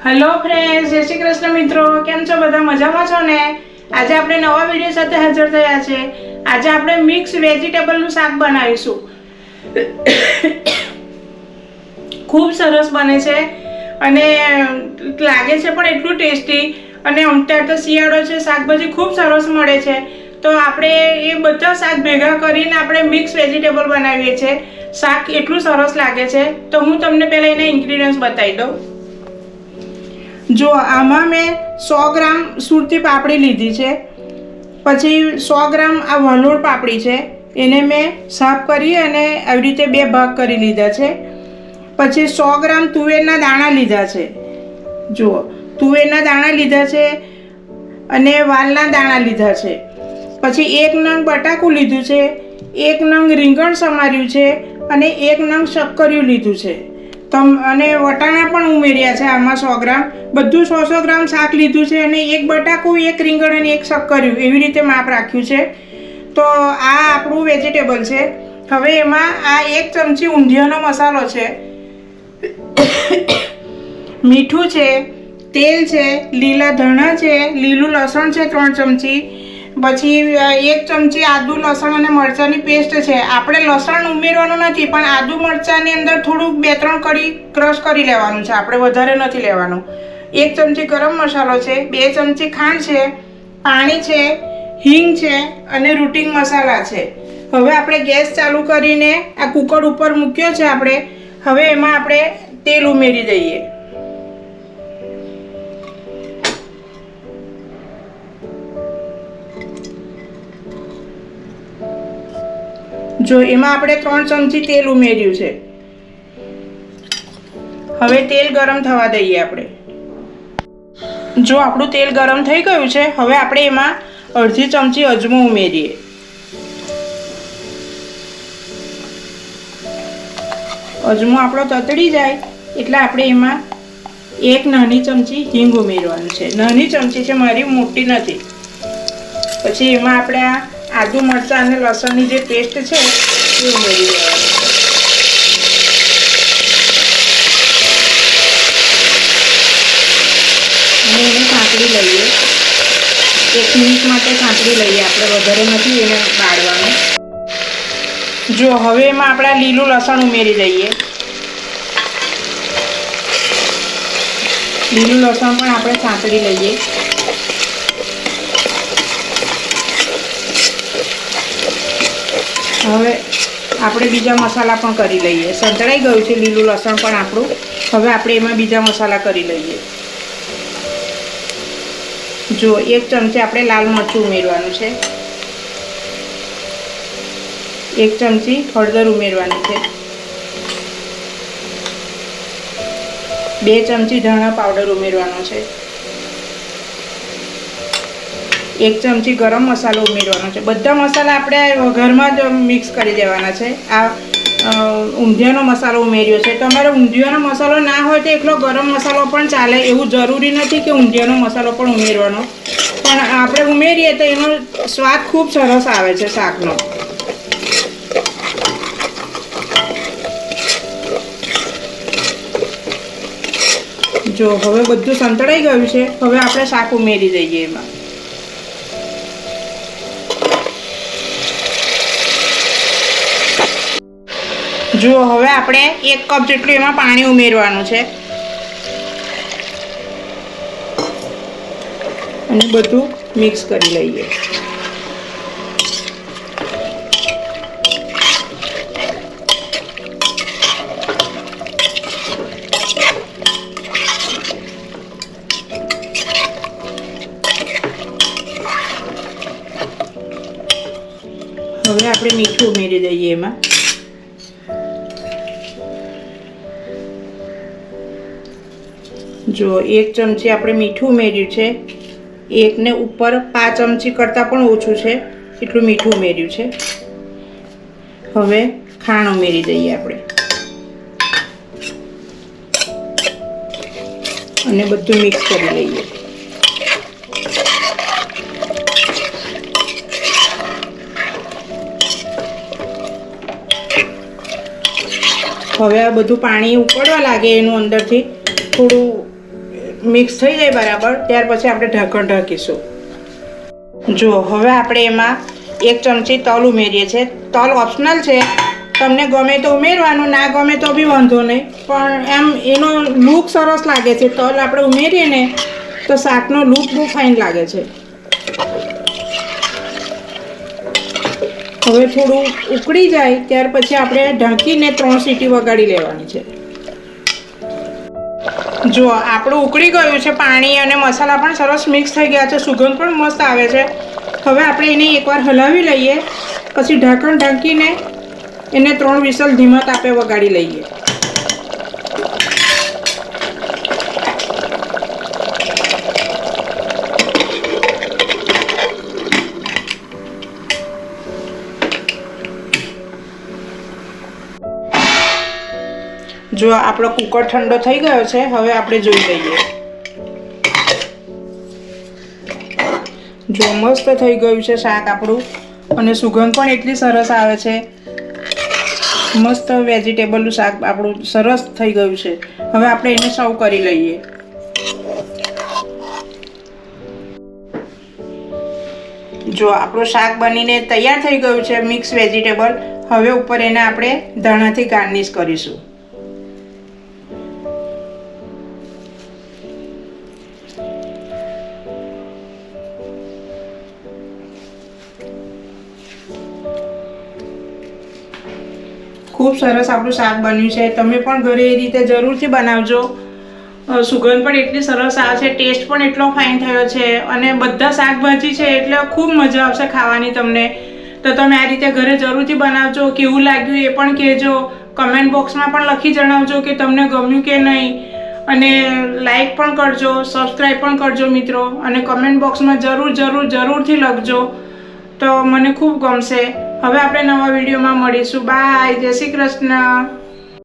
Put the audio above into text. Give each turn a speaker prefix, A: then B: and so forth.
A: Hello friends, जय श्री कृष्ण मित्रों, केम छो बधा मजामां छो ने। आज આપણે નવા વિડિયો સાથે હાજર થયા છે। આજે આપણે મિક્સ વેજીટેબલ નું શાક બનાવીશું। ખૂબ સરસ બને છે અને લાગે છે પણ એટલું ટેસ્ટી। અને અત્યારે તો શિયાળો છે, શાકભાજી ખૂબ સરસ મળે છે, તો આપણે એ બધા શાક ભેગા કરીને આપણે મિક્સ વેજીટેબલ બનાવીએ છીએ। શાક એટલું સરસ લાગે છે, તો હું તમને પહેલા એના ઇન્ગ્રેડિયન્ટ્સ બતાવી દઉં। जो आमा मैं 100 ग्राम सुरती पापड़ी लीधी है, पछी 100 ग्राम आ वलोर पापड़ी है, एने मैं साफ करी अने આવી રીતે બે ભાગ કરી લીધા છે। પછી 100 ગ્રામ તુવેરના દાણા લીધા છે। જો તુવેરના દાણા લીધા છે અને વાલના દાણા લીધા છે। પછી 1 નંગ બટાકું લીધું છે, 1 નંગ રીંગણ સમાર્યું છે અને 1 નંગ શક્કરિયું લીધું છે। અને વટાણા પણ ઉમેર્યા છે આમાં 100 ગ્રામ। બધું 100 ગ્રામ શાક લીધું છે અને 1 બટાકું, 1 રીંગણ અને 1 શક્કરિયું એવી રીતે માપ રાખ્યું છે। તો આ આપણું વેજીટેબલ છે। હવે એમાં આ 1 ચમચી ઊંધિયાનો મસાલો છે, મીઠું છે, તેલ છે, લીલા ધાણા છે, લીલું લસણ છે 3 ચમચી, પછી 1 ચમચી આદુ લસણ અને મરચાંની પેસ્ટ છે। આપણે લસણ ઉમેરવાનું નથી, પણ આદુ મરચાંની અંદર થોડું 2-3 કળી ક્રશ કરી લેવાનું છે, આપણે વધારે નથી લેવાનું। 1 ચમચી ગરમ મસાલો છે, 2 ચમચી ખાંડ છે, પાણી છે, હિંગ છે અને રૂટિંગ મસાલા છે। હવે આપણે ગેસ ચાલુ કરીને આ કુકર ઉપર મૂક્યો છે આપણે। હવે એમાં આપણે તેલ ઉમેરી દઈએ। जो एमां आपणे 3 चमची तेल उमेर्યું છે। હવે તેલ ગરમ થવા દઈએ આપણે। જો આપણું તેલ ગરમ થઈ ગયું છે, હવે આપણે એમાં અડધી ચમચી અજમો ઉમેરીએ। અજમો આપણો તતડી જાય એટલે આપણે એમાં 1 નાની ચમચી હિંગ ઉમેરવાનું છે। નાની ચમચી છે મારી, મોટી નથી। પછી એમાં આપણે આ આદુ મરચાં અને લસણની જે પેસ્ટ છે એ ઉમેરી દેવાની છે। અને એને સાંતળી લઈએ, 1 મિનિટ માટે સાંતળી લઈએ આપણે, વધારે નથી એને બાળવાનું। જો હવે એમાં આપણે લીલું લસણ ઉમેરી દઈએ। લીલું લસણ પણ આપણે સાંતળી લઈએ। હવે આપણે બીજા મસાલા પણ કરી લઈએ। સંતળાઈ ગયું છે લીલું લસણ પણ આપણું। હવે આપણે એમાં બીજા મસાલા કરી લઈએ। જો 1 ચમચી આપણે લાલ મરચું ઉમેરવાનું છે, 1 ચમચી હળદર ઉમેરવાની છે, 2 ચમચી ધાણા પાવડર ઉમેરવાનો છે, 1 ચમચી ગરમ મસાલો ઉમેરવાનો છે। બધા મસાલા આપણે ઘરમાં જ મિક્સ કરી દેવાના છે। આ ઊંધિયાનો મસાલો ઉમેર્યો છે। તમારે ઊંધિયાનો મસાલો ના હોય તો એકલો ગરમ મસાલો પણ ચાલે, એવું જરૂરી નથી કે ઊંધિયાનો મસાલો પણ ઉમેરવાનો, પણ આપણે ઉમેરીએ તો એનો સ્વાદ ખૂબ સરસ આવે છે શાકનો। જો હવે બધું સંતળાઈ ગયું છે, હવે આપણે શાક ઉમેરી દઈએ એમાં। જો હવે આપણે 1 કપ જેટલું એમાં પાણી ઉમેરવાનું છે અને બધું મિક્સ કરી લઈએ। હવે આપણે મીઠું ઉમેરી દઈએ એમાં। જો 1 ચમચી આપણે મીઠું ઉમેર્યું છે, 1 ને ઉપર 5 ચમચી કરતાં પણ ઓછું છે એટલું મીઠું ઉમેર્યું છે। હવે ખાંડ ઉમેરી દઈએ આપણે અને બધું મિક્સ કરી લઈએ। હવે આ બધું પાણી ઉકળવા લાગે એનું અંદરથી થોડું મિક્સ થઈ જાય બરાબર ત્યાર પછી આપણે ઢાંકણ ઢાંકીશું. જો હવે આપણે એમાં 1 ચમચી તલ ઉમેરીએ છીએ. તલ ઓપ્શનલ છે, તમને ગમે તો ઉમેરવાનું, ના ગમે તો બી વાંધો નહીં, પણ એમ એનો લુક સરસ લાગે છે. તલ આપણે ઉમેરીએ ને તો શાકનો લુક બહુ ફાઇન લાગે છે. હવે થોડું ઉકળી જાય ત્યાર પછી આપણે ઢાંકીને 3 સીટી વગાડી લેવાની છે. જો આપણું ઉકળી ગયું છે પાણી અને મસાલા પણ સરસ મિક્સ થઈ ગયા છે, સુગંધ પણ મસ્ત આવે છે. હવે આપણે એને એકવાર હલાવી લઈએ, પછી ઢાંકણ ઢાંકીને એને 3 વિસલ ધીમા તાપે વગાડી લઈએ. જો આપણો કુકર ઠંડો થઈ ગયો છે, હવે આપણે જોઈ લઈએ. જો મસ્ત થઈ ગયું છે શાક આપણું, અને સુગંધ પણ એટલી સરસ આવે છે. મસ્ત વેજીટેબલનું શાક આપણું સરસ થઈ ગયું છે. હવે આપણે એને સર્વ કરી લઈએ. જો આપણું શાક બનીને તૈયાર થઈ ગયું છે, મિક્સ વેજીટેબલ. હવે ઉપર એને આપણે ધાણાથી ગાર્નિશ કરીશું. ખૂબ સરસ આપણું શાક બન્યું છે. તમે પણ ઘરે એ રીતે જરૂરથી બનાવજો. સુગંધ પણ એટલી સરસ આવે છે, ટેસ્ટ પણ એટલો ફાઇન થયો છે, અને બધા શાકભાજી છે એટલે ખૂબ મજા આવશે ખાવાની તમને. તો તમે આ રીતે ઘરે જરૂરથી બનાવજો. કેવું લાગ્યું એ પણ કહેજો. કમેન્ટ બોક્સમાં પણ લખી જણાવજો કે તમને ગમ્યું કે નહીં, અને લાઈક પણ કરજો, સબસ્ક્રાઈબ પણ કરજો મિત્રો, અને કમેન્ટ બોક્સમાં જરૂરથી લખજો, તો મને ખૂબ ગમશે. હવે આપણે નવા વિડીયોમાં મળીશું. બાય, જય શ્રી કૃષ્ણ.